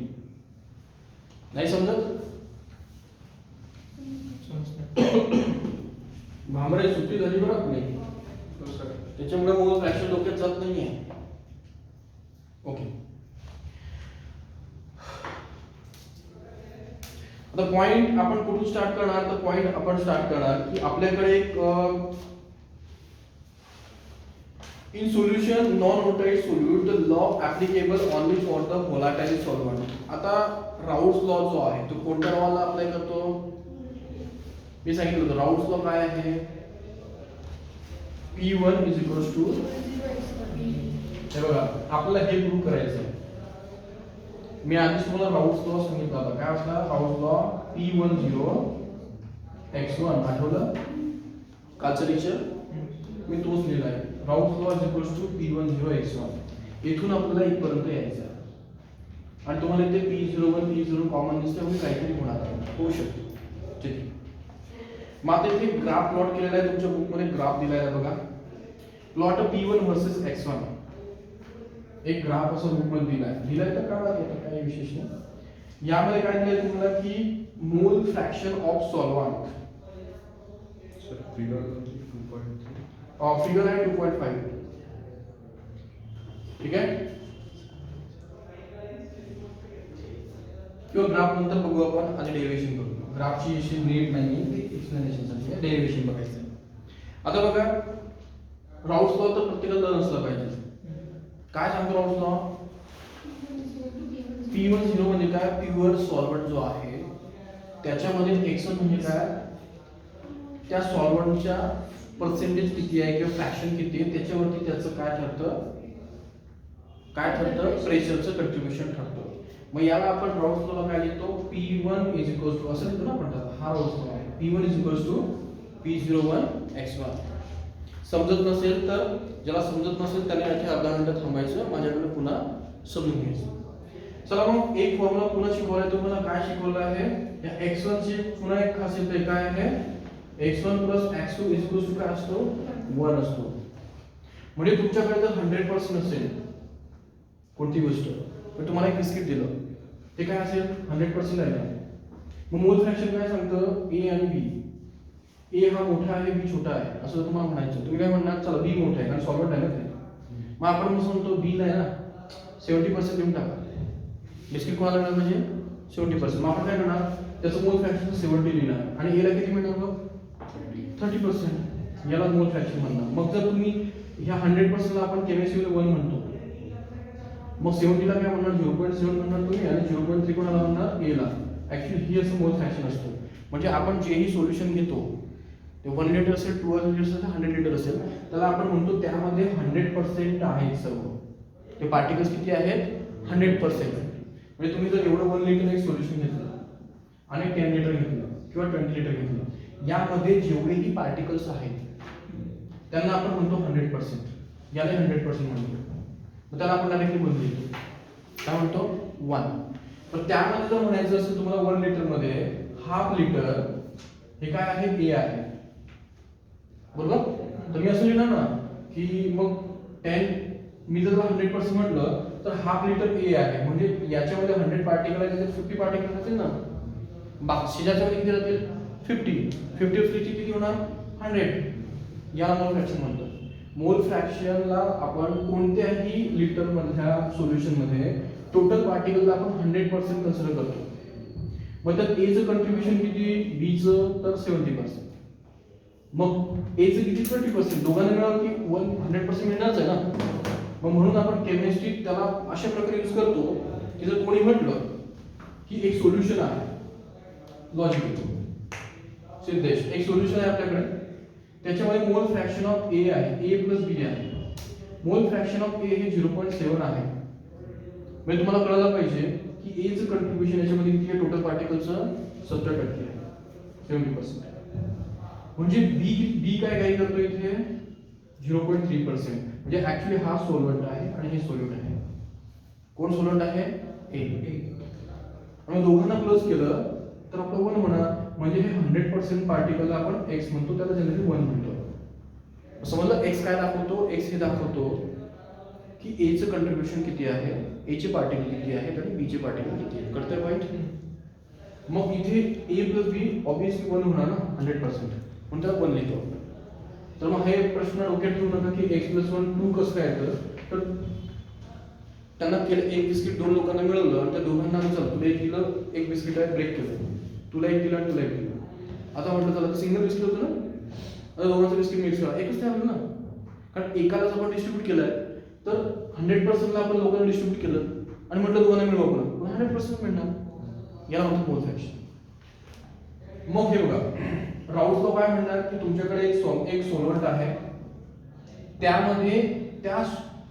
नाही समजत? भामरे सुट्टी झाली बरं आपली. त्याच्यामुळे मोल फ्रॅक्शन डोक्यात जात नाहीये. ओके. आता पॉइंट आपण कुठून स्टार्ट करणार? तर पॉइंट आपण स्टार्ट करणार की आपल्याकडे एक in solution non volatile solute the law applicable only for the volatile solvent. आता राऊट्स लॉ जो आहे तो कोणत्या लॉला अप्लाय करतो? मी सांगितलं होतं राऊट्स लॉ काय आहे? P1 is equals to हे बघा आपल्याला हे प्रूव्ह करायचं आहे. मी आधीच तुम्हाला राऊट्स लॉ सांगितला होता. काय असला राऊट्स लॉ? P10 x1 आठवलं? कालचं लेक्चर मी तोच लिहिलाय. Raoult's law is equals to P10 x1. इथून आपल्याला इथपर्यंत यायचं आणि तुम्हाला इथे P01 P0 कॉमन दिसते म्हणजे काहीतरी होऊ शकतो. ठीक आहे. मग आता इथे ग्राफ प्लॉट केलेला आहे. तुमच्या बुक मध्ये ग्राफ दिलाय आहे बघा. Plot P1 versus x1. एक ग्राफ असं बुक मध्ये दिलाय तर काय काही विशेष नाही. यामध्ये काय दिलंय तुम्हाला की मोल fraction of solvent. Sir figure 2.3 figure आहे 2.5. ठीक आहे. किंवा ग्राफ नंतर बघू आपण आणि डेरिव्हेशन करू. ग्राफची अशी नीट नाही एक्सप्लेनेशन साठी डेरिव्हेशन बघायचं. आता बघा राऊट्स लॉ तर प्रत्येकाला नसलं पाहिजे. काय सांगतो राऊट्स लॉ? P10 म्हणजे काय? प्युअर सॉल्व्हंट जो आहे त्याच्यामध्ये x1 म्हणजे काय? त्या सॉल्व्हंटच्या पर्सेंटेज किती आहे किंवा फ्रॅक्शन किती आहे त्याच्यावरती त्याचं काय ठरतं? प्रेशरचं कंट्रीब्युशन ठरतं. मग याला आपण राऊट्स लॉ काय लिहितो? P1 इज इक्वल्स टू असं लिहितो ना आपण. हा राऊट्स लॉ आहे. P1 is equals to P01 x1. समजत नसेल तर ज्याला समजत नसेल त्याने इथे अर्धा मिनिट थांबायचं, माझ्याकडे पुन्हा समजून घ्यायचं. चला मग एक फॉर्म्युला पुन्हा शिकवलाय. तुम्हाला काय शिकवलं आहे? या x1 ची पुन्हा एक खासियत आहे. काय आहे? x1 x2 is equals to काय असतो? 1 असतो. म्हणजे तुमच्याकडे जर 100% असेल कोणती गोष्ट तर तुम्हाला एक बिस्किट दिलं ते काय असेल? 100% आहे ना. मग मोल फ्रॅक्शन काय सांगतं? a आणि b. a हा मोठा आहे, b छोटा आहे असं तुम्हाला म्हणायचं. तुम्ही काय म्हणणार? चला b मोठा आहे कारण सॉल्व्हंट आहे ना ते. मग आपण कसं म्हणतो b ला आहे ना 70% देऊन टाका. बिस्किट कोणाला मिळालं म्हणजे 70%. मग आपण काय करणार? त्याचं मोल फ्रॅक्शन 70 लिहिणार आणि a ला किती मिळणार? मग 30%. याला मोल फ्रॅक्शन म्हणणार. मग जर तुम्ही ह्या 100% ला आपण केमिस्ट्रीमध्ये 1 म्हणतो मग 70 ला काय म्हणणार? 0.7 म्हणणार तुम्ही आणि 0.3 कोणाला म्हणणार? a ला. ऍक्च्युअली ही असं मोल फ्रॅक्शन असतं. म्हणजे आपण जेही सोल्युशन घेतो ते 1 लिटर असेल, 2 लिटर असेल, 100 लिटर असेल त्याला आपण म्हणतो त्यामध्ये 100% आहेत सर्व. ते पार्टिकल्स किती आहेत? 100%. म्हणजे तुम्ही जर एवढं 1 लिटर एक सोल्युशन घेतलं आणि 10 लिटर घेतलं किंवा 20 लिटर घेतलं यामध्ये जेवढेही पार्टिकल्स आहेत त्यांना आपण म्हणतो 100%. याला 100% म्हणतो. मग त्याला आपण डायरेक्टली बदलू काय म्हणतो? 1. पण त्यामध्ये जर म्हणायचं असेल तुम्हाला 1 लिटर मध्ये हाफ लिटर हे काय आहे? a आहे. बरोबर? तुम्ही असं लिहिणार ना की मग 10 मी जर 100% म्हटलं तर हाफ लिटर a आहे. म्हणजे याच्यामध्ये 100 पार्टिकल आहे, 50 पार्टिकल असतील ना. बाकी ज्याच्यामध्ये किती राहतील? 50. 50 किती होणार? 100. याला मोल फ्रॅक्शन म्हणतात. मोल फ्रॅक्शनला आपण कोणत्याही लिटर मधल्या सोल्युशन मध्ये टोटल पार्टिकलला आपण 100% कन्सिडर करतो. मग त्यात a चं कंट्रीब्युशन किती? b चं तर 70%. मग a चं किती? 20%. दोघांना मिळालं की 100% मिळणारच आहे ना. मग म्हणून आपण केमिस्ट्रीत त्याला अशा प्रकारे यूज करतो की जर कोणी म्हटलं की एक सोल्युशन आहे लॉजिकल सिद्धेश एक सोल्युशन आहे आपल्याकडे त्याच्यामध्ये मोल फ्रॅक्शन ऑफ a आहे, a प्लस b आहे. मोल फ्रॅक्शन ऑफ a हे 0.7 आहे. म्हणजे तुम्हाला कळायला पाहिजे की a चं कंट्रीब्युशन याच्यामध्ये किती आहे? टोटल पार्टिकलचं 70% आहे, 70%. म्हणजे b काय करतो इथे? 0.3%. म्हणजे ऍक्च्युअली हा सोल्व्हंट आहे आणि हे सोल्यूट आहे. कोण सोलंट आहे ए. आणि दोघांना क्लोज केलं तर आपलं 1 होणार, म्हणजे हे 100% पार्टिकलला आपण एक्स म्हणतो, त्याला जनरली 1 म्हणतो. समजलं एक्स काय दाखवतो, एक्स हे दाखवतो की ए चं कंट्रीब्युशन किती आहे, ए चे पार्टिकल किती आहेत आणि बी चे पार्टिकल किती आहेत. कळतंय पॉईंट? मग इथे ए प्लस बी ऑब्विसली 1 होणार ना 100%, म्हणून त्याला 1 लिहितो. तर मग हे प्रश्न डोक्यात ठेवू नका की x + 1 2 कसं काय येतं. तर त्यांना केलं एक बिस्किट 2 लोकांना मिळवलं आणि त्या दोघांना चल तुला एक दिलं, एक बिस्किट आहे ब्रेक केलं, तुला एक दिलं आणि तुला एक दिलं. आता म्हटलं चला सिंगल बिस्किट होतं ना, आता दोघांचं बिस्किट मिक्स करा, एकच तयार झालं ना. कारण एकालाच आपण डिस्ट्रीब्यूट केलंय तर 100%ला आपण लोकांना डिस्ट्रीब्यूट केलं आणि म्हटलं दोघांना मिळवा पण 100% मिळणार. याला म्हणतो मोल फ्रॅक्शन. मग हे बघा राऊत लॉ काय म्हणणार की तुमच्याकडे एक सोलवंट आहे, त्यामध्ये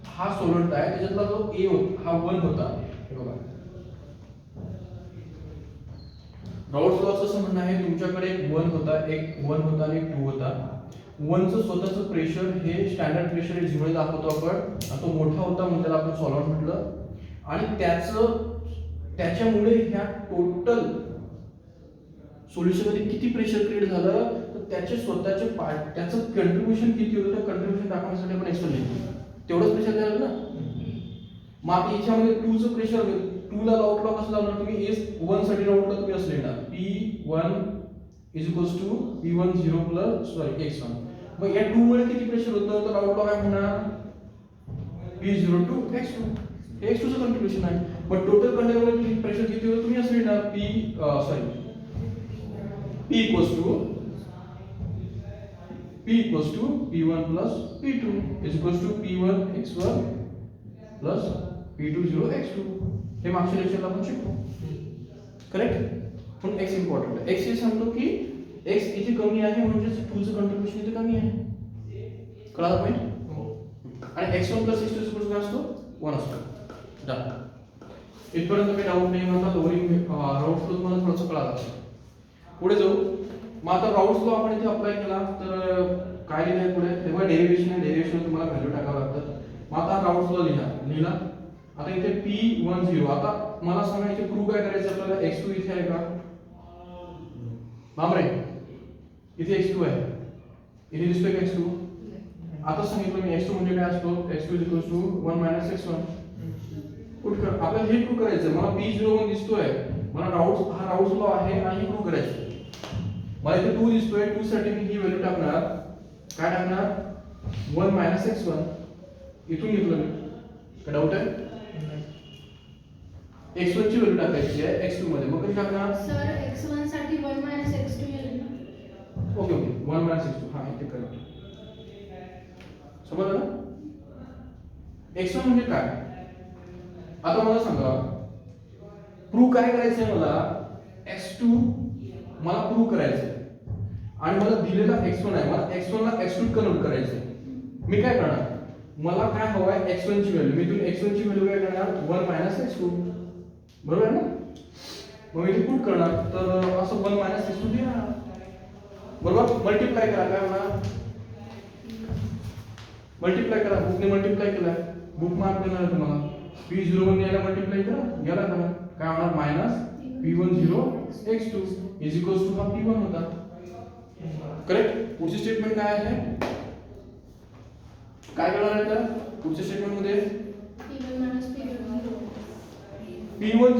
हा सोलवंट आहे, त्याच्यातला जो ए होता हा 1 होता. हे बघा राऊत लॉचं असं म्हणणं आहे तुमच्याकडे एक 1 होता आणि एक 2 होता. 1 चं स्वतःचं प्रेशर हे स्टँडर्ड प्रेशर हे झिरो दाखवतो आपण, आणि तो मोठा होता म्हणून त्याला आपण सॉल्व्हंट म्हटलं. आणि त्याच्यामुळे ह्या टोटल सोल्युशन मध्ये किती प्रेशर क्रिएट झालं तर त्याचे स्वतःचे पार्ट त्याचं कंट्रीब्युशन किती होतं, त्या कंट्रीब्युशन दाखवण्यासाठी आपण एक्सप्लेन लिहितो. तेवढंच प्रेशर झालं ना. मग आता याच्यामध्ये 2 चं प्रेशर, 2 ला राऊट लॉ कसं लावणार तुम्ही, एस 1 साठी राऊट लॉ तुम्ही असं लिहिणार P1 = P10 x1. मग या 2 मुळे किती प्रेशर होतं तर राऊट लॉ काय होणार P0 to x2. हे x2 चं कंट्रीब्युशन आहे. पण टोटल कंटेनरमध्ये प्रेशर किती होतं तुम्ही असं लिहिणार P = P1 plus P2 = P1 x1 plus P20 x2. हे मागच्या लेक्चरला आपण शिकलो. करेक्ट. पण x इम्पॉर्टंट आहे. x हे सांगतो की x इथे कमी आहे म्हणजे 2 चं कंट्रीब्युशन इथे कमी आहे. कळालं पॉईंट? आणि x1 plus x2 काय असतो 1 असतो. डन. इथपर्यंत काही डाऊट नाही. आता लोअरिंग राऊट फ्लो तुम्हाला थोडंसं कळालं. पुढे जाऊ. मग आता राऊट फ्लो आपण इथे अप्लाय केला तर काय लिहिलंय पुढे, तेव्हा डेरिव्हेशन आहे, डेरिव्हेशन तुम्हाला व्हॅल्यू टाकावं लागतं. मग आता राऊट फ्लो लिहिला. आता इथे P10, आता मला सांगा इथे प्रूव्ह काय करायचं आपल्याला, x2 इथे आहे का, बापरे इथे x2 आहे, इथे दिसतोय का x2. आता सांगितलं मी x2 म्हणजे काय असतो, x2 = 1 - x1. पुट कर. आपल्याला हे प्रूव्ह करायचं. मला P01 दिसतोय, मला हा राऊट लॉ आहे आणि हे प्रूव्ह करायचं. मला इथे 2 दिसतोय, 2 साठी मी ही व्हॅल्यू टाकणार, काय टाकणार 1 - x1. इथून घेतलं मी. काय डाऊट आहे? x1 ची व्हॅल्यू टाकायची आहे x2 मध्ये. मग कधी टाकणार सर x1 साठी 1 - x2 येईल ना. Okay 1 - x2. हा इथे करेक्ट. समजलं ना. x1 म्हणजे काय. आता मला सांगा प्रूव्ह काय करायचंय, मला x2 मला प्रूव्ह करायचंय आणि मला दिलेला x1 आहे, मला x1 ला x2 कन्वर्ट करायचंय. मी काय करणार, मला काय हवंय x1 ची व्हॅल्यू, मी तुम्ही x1 ची व्हॅल्यू काय करणार 1 - x2. बरोबर आहे ना. मग मी इथे पुट करणार तर असं 1 - x2 देणार. बरोबर. मल्टिप्लाय करा, काय होणार मल्टिप्लाय करा. बुकने मल्टिप्लाय केलाय, बुक मार्क देणार आहे तुम्हाला. P01 याला मल्टिप्लाय करा, याला करा, काय होणार -P10 x2 = हा P1 होता. करेक्ट. पुढची स्टेटमेंट काय आहे, काय करणार आहे तर पुढच्या स्टेटमेंट मध्ये P10 -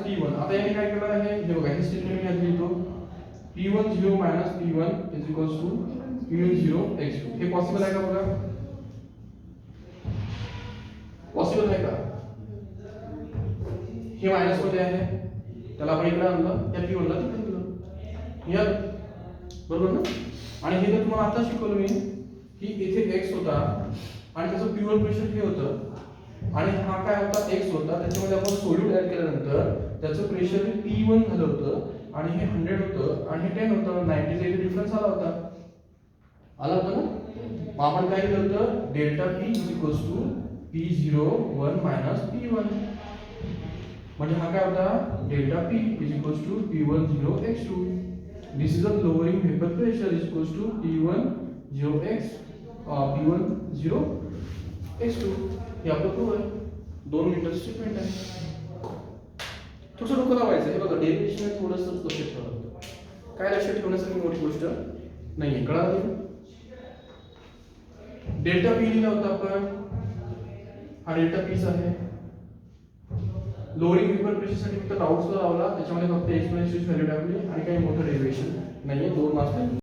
P1. आता याने काय केलं आहे हे बघा, हे स्टेटमेंट मी आधी लिहितो P10 - P1 = P10 x2. हे पॉसिबल आहे का बघा, पॉसिबल आहे का. हे मायनस मध्ये आहे, त्याला आपण इकडे आणलं, त्या P1 ला तिकडे दिलं. या बरोबर ना. आणि हे तर तुम्हाला आता शिकवलं मी की इथे x होता आणि त्याचं P1 प्रेशर हे होतं आणि हा काय होता x होता, त्याच्यामध्ये आपण सोल्यूट ऍड केल्यानंतर त्याचं प्रेशर हे P1 झालं होतं आणि हे 100 होतं आणि हे 10 होतं. 90 चा इथे डिफरन्स आला होता ना. मग आपण काय केलं होतं, डेल्टा P = P01 - P1. म्हणजे हा काय होता, delta P = P10 x2. This is a lowering vapour pressure = P10 x2. हे आपलं प्रूव्ह आहे. 2 मिनिटाचं स्टेटमेंट आहे. थोडंसं डोकं लावायचं. हे बघा डेरिव्हेशन थोडंसं लक्षात ठेवावं लागतं. काय लक्षात ठेवण्यासारखी मोठी गोष्ट नाही आहे. कळालं? डेल्टा पी लिहिला होता आपण. हा डेल्टा पीच आहे. लोअरिंग वेपर प्रेशरसाठी फक्त राऊट्सला लावला, त्याच्यामध्ये फक्त एक्सपोनेन्शियल व्हॅल्यू टाकली आणि काही मोठं डेरिव्हेशन नाहीये. 2 मार्क्स